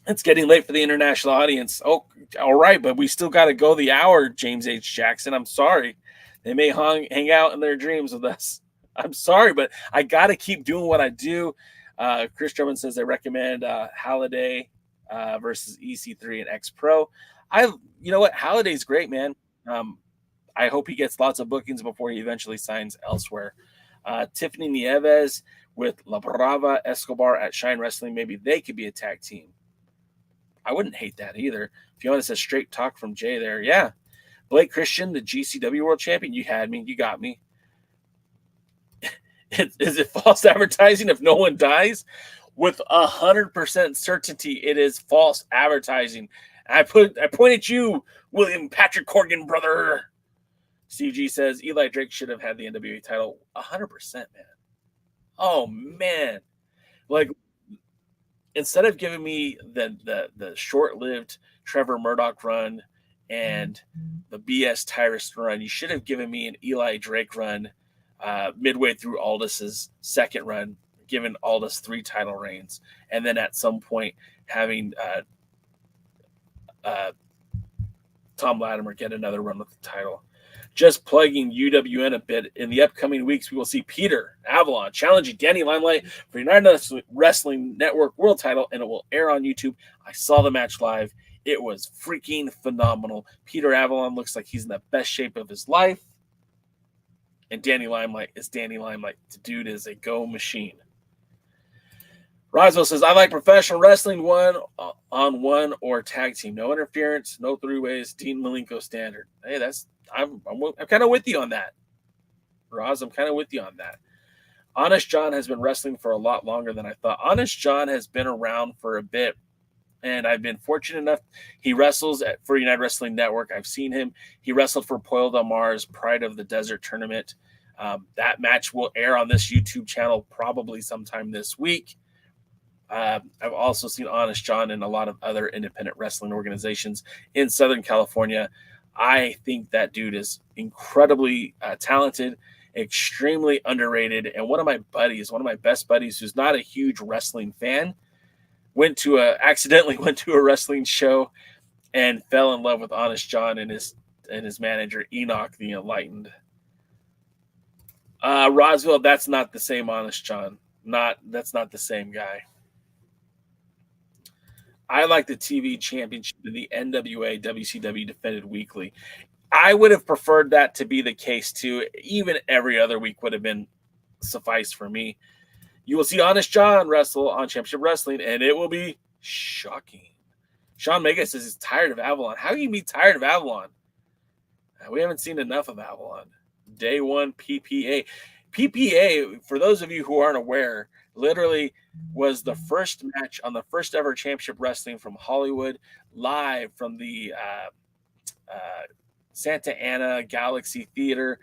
It's getting late for the international audience. Oh, all right, but we still got to go the hour, James H. Jackson. I'm sorry. They may hang out in their dreams with us. I'm sorry, but I got to keep doing what I do. Chris Drummond says they recommend Halliday versus EC3 and X Pro. You know what? Halliday's great, man. I hope he gets lots of bookings before he eventually signs elsewhere. Tiffany Nieves with La Brava Escobar at Shine Wrestling. Maybe they could be a tag team. I wouldn't hate that either. Fiona says straight talk from Jay there. Yeah. Blake Christian, the GCW World Champion. You had me. You got me. Is it false advertising if no one dies? With 100% certainty, it is false advertising. I point at you, William Patrick Corgan, brother. Steve G says Eli Drake should have had the NWA title. 100%, man. Oh, man. Like, instead of giving me the short-lived Trevor Murdoch run and the BS Tyrus run, you should have given me an Eli Drake run midway through Aldis's second run, given Aldis 3 title reigns, and then at some point having Tom Latimer get another run with the title. Just plugging UWN a bit. In the upcoming weeks, we will see Peter Avalon challenging Danny Limelight for United Wrestling Network World Title, and it will air on YouTube. I saw the match live. It was freaking phenomenal. Peter Avalon looks like he's in the best shape of his life, and Danny Limelight is Danny Limelight. The dude is a go machine. Roswell says, I like professional wrestling one-on-one or tag team. No interference, no three-ways, Dean Malenko standard. Hey, I'm kind of with you on that. Roz, I'm kind of with you on that. Honest John has been wrestling for a lot longer than I thought. Honest John has been around for a bit. And I've been fortunate enough. He wrestles for United Wrestling Network. I've seen him. He wrestled for Pollo Del Mar's Pride of the Desert tournament. That match will air on this YouTube channel probably sometime this week. I've also seen Honest John and a lot of other independent wrestling organizations in Southern California. I think that dude is incredibly talented, extremely underrated, and one of my best buddies, who's not a huge wrestling fan, accidentally went to a wrestling show and fell in love with Honest John and his manager Enoch the Enlightened. Roswell, that's not the same Honest John. That's not the same guy. I like the TV championship in the NWA WCW defended weekly. I would have preferred that to be the case too. Even every other week would have been suffice for me. You will see Honest John wrestle on Championship Wrestling, and it will be shocking. Sean Mega says he's tired of Avalon. How can you be tired of Avalon? We haven't seen enough of Avalon. Day one PPA. PPA, for those of you who aren't aware, literally was the first match on the first ever Championship Wrestling from Hollywood, live from the Santa Ana Galaxy Theater.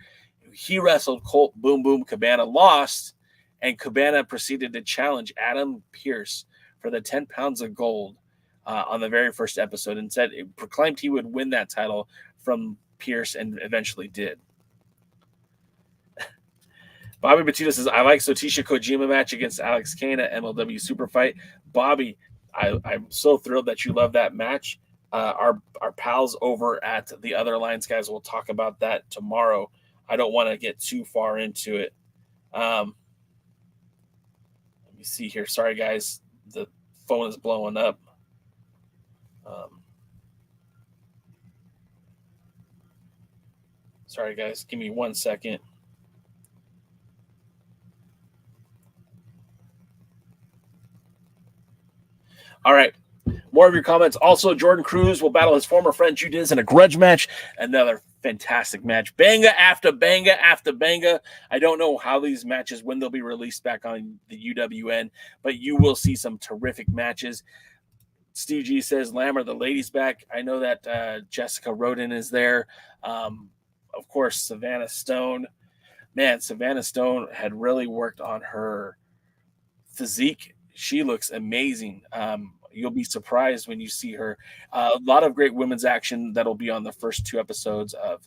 He wrestled Colt Boom Boom Cabana, lost, and Cabana proceeded to challenge Adam Pearce for the 10 pounds of gold on the very first episode, and proclaimed he would win that title from Pearce, and eventually did. Bobby Batista says, I like Sotisha Kojima match against Alex Kane at MLW Super Fight. Bobby, I'm so thrilled that you love that match. Our pals over at the Other Alliance guys will talk about that tomorrow. I don't want to get too far into it. Let me see here. Sorry, guys. The phone is blowing up. Sorry, guys. Give me 1 second. All right. More of your comments. Also, Jordan Cruz will battle his former friend Judiz in a grudge match. Another fantastic match. Banga after banga after banga. I don't know how these matches, when they'll be released back on the UWN, but you will see some terrific matches. Steve G says, Lammer, the ladies back. I know that Jessica Roden is there. Of course, Savannah Stone. Man, Savannah Stone had really worked on her physique. She looks amazing. You'll be surprised when you see her. A lot of great women's action that'll be on the first 2 episodes of,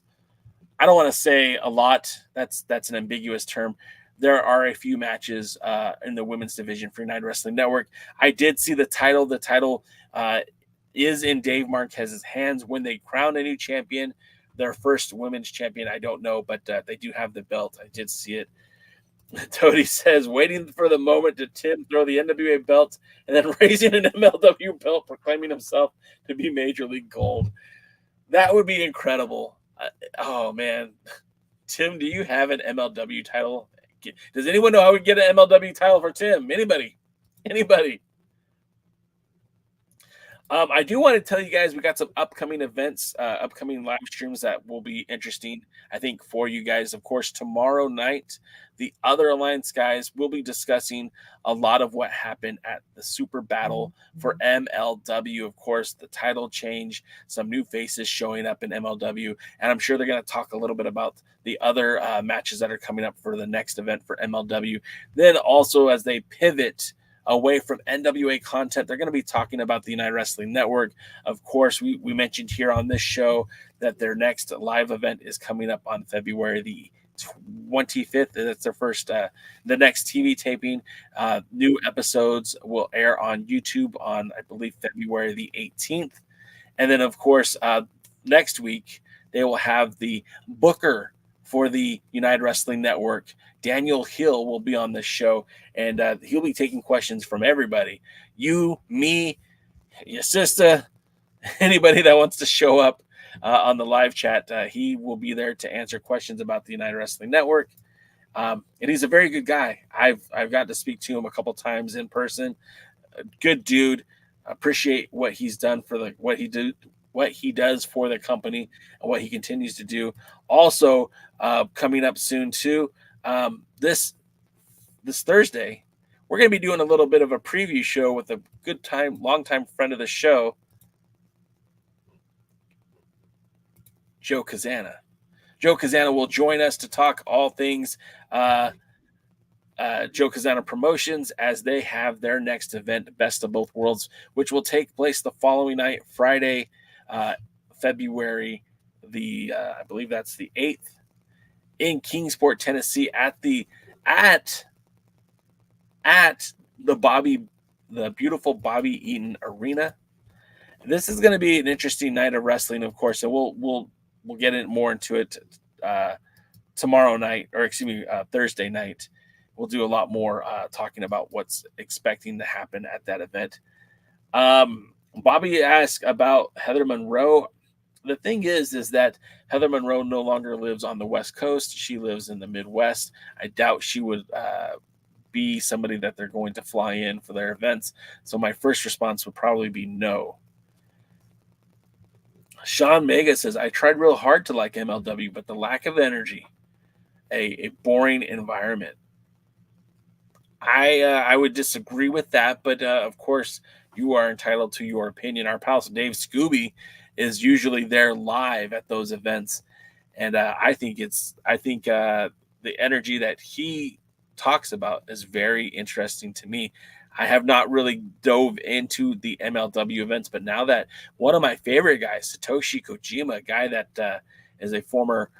I don't want to say a lot. That's an ambiguous term. There are a few matches in the women's division for United Wrestling Network. I did see the title. The title is in Dave Marquez's hands when they crown a new champion. Their first women's champion, I don't know, but they do have the belt. I did see it. Tony says, waiting for the moment to Tim throw the NWA belt and then raising an MLW belt, proclaiming himself to be Major League Gold. That would be incredible. Oh, man. Tim, do you have an MLW title? Does anyone know how we get an MLW title for Tim? Anybody? I do want to tell you guys we got some upcoming events, upcoming live streams that will be interesting, I think, for you guys. Of course, tomorrow night, the Other Alliance guys will be discussing a lot of what happened at the Super Battle for MLW. Of course, the title change, some new faces showing up in MLW, and I'm sure they're going to talk a little bit about the other matches that are coming up for the next event for MLW. Then also, as they pivot away from NWA content, they're going to be talking about the United Wrestling Network. Of course, we mentioned here on this show that their next live event is coming up on February the 25th. That's their first, the next TV taping. New episodes will air on YouTube on, I believe, February the 18th. And then, of course, next week, they will have the booker for the United Wrestling Network. Daniel Hill will be on this show, and he'll be taking questions from everybody. You, me, your sister, anybody that wants to show up on the live chat. He will be there to answer questions about the United Wrestling Network. And he's a very good guy. I've got to speak to him a couple times in person. A good dude. Appreciate what he's done for what he does for the company and what he continues to do. Also, coming up soon too, this Thursday, we're going to be doing a little bit of a preview show with a long-time friend of the show, Joe Kazana. Joe Kazana will join us to talk all things Joe Kazana Promotions as they have their next event, Best of Both Worlds, which will take place the following night, Friday, February I believe that's the 8th, in Kingsport, Tennessee, at the beautiful Bobby Eaton Arena. This is going to be an interesting night of wrestling, of course, and we'll get more into it tomorrow night, or Thursday night. We'll do a lot more talking about what's expecting to happen at that event. Bobby asked about Heather Monroe. The thing is that Heather Monroe no longer lives on the West Coast. She lives in the Midwest. I doubt she would be somebody that they're going to fly in for their events. So my first response would probably be no. Sean Mega says, I tried real hard to like MLW, but the lack of energy, a boring environment. I would disagree with that, but of course you are entitled to your opinion. Our pal Dave Scooby is usually there live at those events, and I think the energy that he talks about is very interesting to me. I have not really dove into the MLW events, but now that one of my favorite guys, Satoshi Kojima, a guy that is a former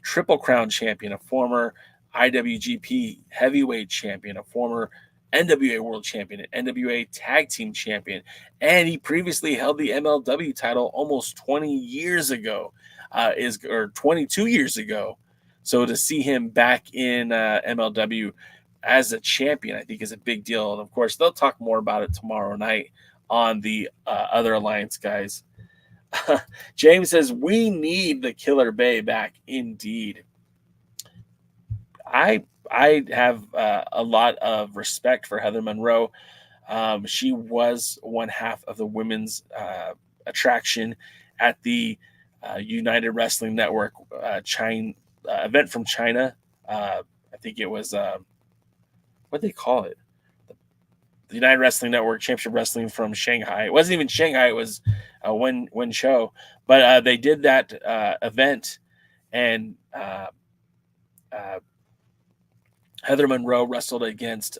Triple Crown champion, a former IWGP heavyweight champion, a former NWA world champion, an NWA tag team champion, and he previously held the MLW title almost 20 years ago, or 22 years ago. So to see him back in MLW as a champion, I think is a big deal. And of course, they'll talk more about it tomorrow night on the Other Alliance guys. James says, we need the Killer Bay back. Indeed. I have a lot of respect for Heather Monroe. She was one half of the women's attraction at the United Wrestling Network event from China. I think it was, what do they call it? The United Wrestling Network Championship Wrestling from Shanghai. It wasn't even Shanghai. It was Wenzhou. But they did that event, and Heather Monroe wrestled against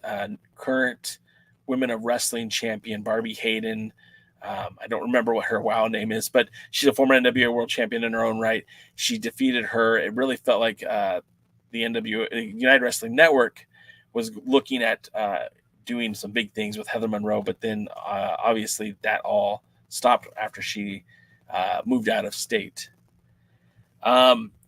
current Women of Wrestling champion Barbie Hayden. I don't remember what her WoW name is, but she's a former NWA World Champion in her own right. She defeated her. It really felt like the United Wrestling Network was looking at doing some big things with Heather Monroe, but then obviously that all stopped after she moved out of state.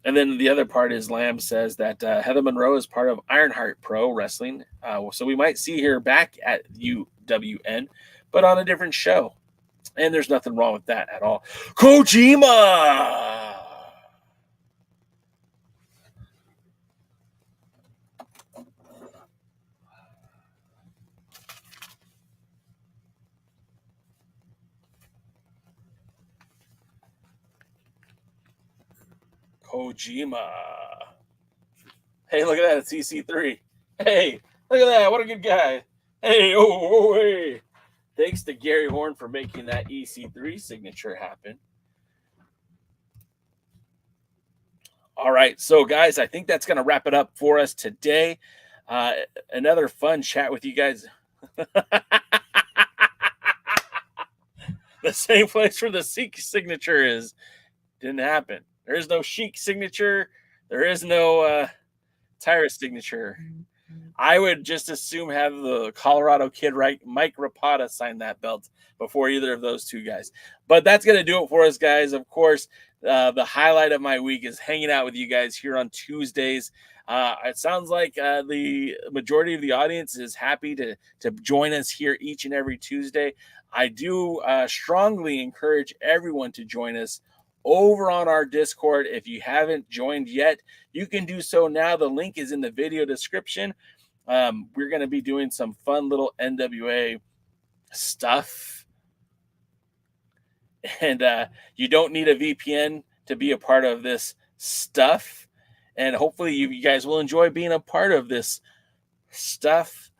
And then the other part is Lamb says that Heather Monroe is part of Ironheart Pro Wrestling. So we might see her back at UWN, but on a different show. And there's nothing wrong with that at all. Kojima! Kojima. Hey, look at that. It's EC3. Hey, look at that. What a good guy. Hey, hey. Thanks to Gary Horn for making that EC3 signature happen. All right. So, guys, I think that's going to wrap it up for us today. Another fun chat with you guys. The same place where the Seek signature is. Didn't happen. There is no Sheik signature. There is no Tyrus signature. I would just assume have the Colorado kid, right, Mike Rapata, sign that belt before either of those two guys. But that's going to do it for us, guys. Of course, the highlight of my week is hanging out with you guys here on Tuesdays. It sounds like the majority of the audience is happy to join us here each and every Tuesday. I do strongly encourage everyone to join us over on our Discord. If you haven't joined yet, you can do so now. The link is in the video description. We're going to be doing some fun little NWA stuff. And you don't need a VPN to be a part of this stuff. And hopefully you guys will enjoy being a part of this stuff.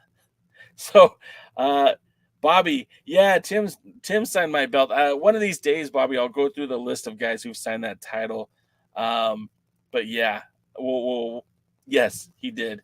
So, Bobby, yeah, Tim signed my belt. One of these days, Bobby, I'll go through the list of guys who've signed that title. But yeah, yes, he did.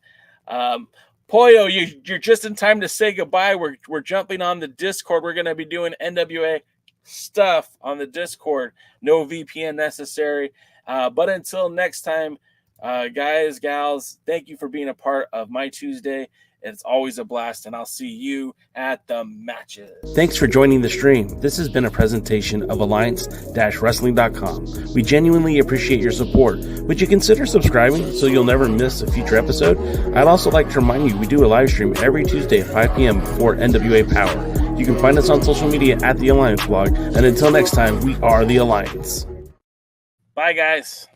Pollo, you're just in time to say goodbye. We're jumping on the Discord. We're going to be doing NWA stuff on the Discord. No VPN necessary. But until next time, guys, gals, thank you for being a part of my Tuesday. It's always a blast, and I'll see you at the matches. Thanks for joining the stream. This has been a presentation of Alliance-Wrestling.com. We genuinely appreciate your support. Would you consider subscribing so you'll never miss a future episode? I'd also like to remind you we do a live stream every Tuesday at 5 p.m. before NWA Power. You can find us on social media at The Alliance Blog. And until next time, we are The Alliance. Bye, guys.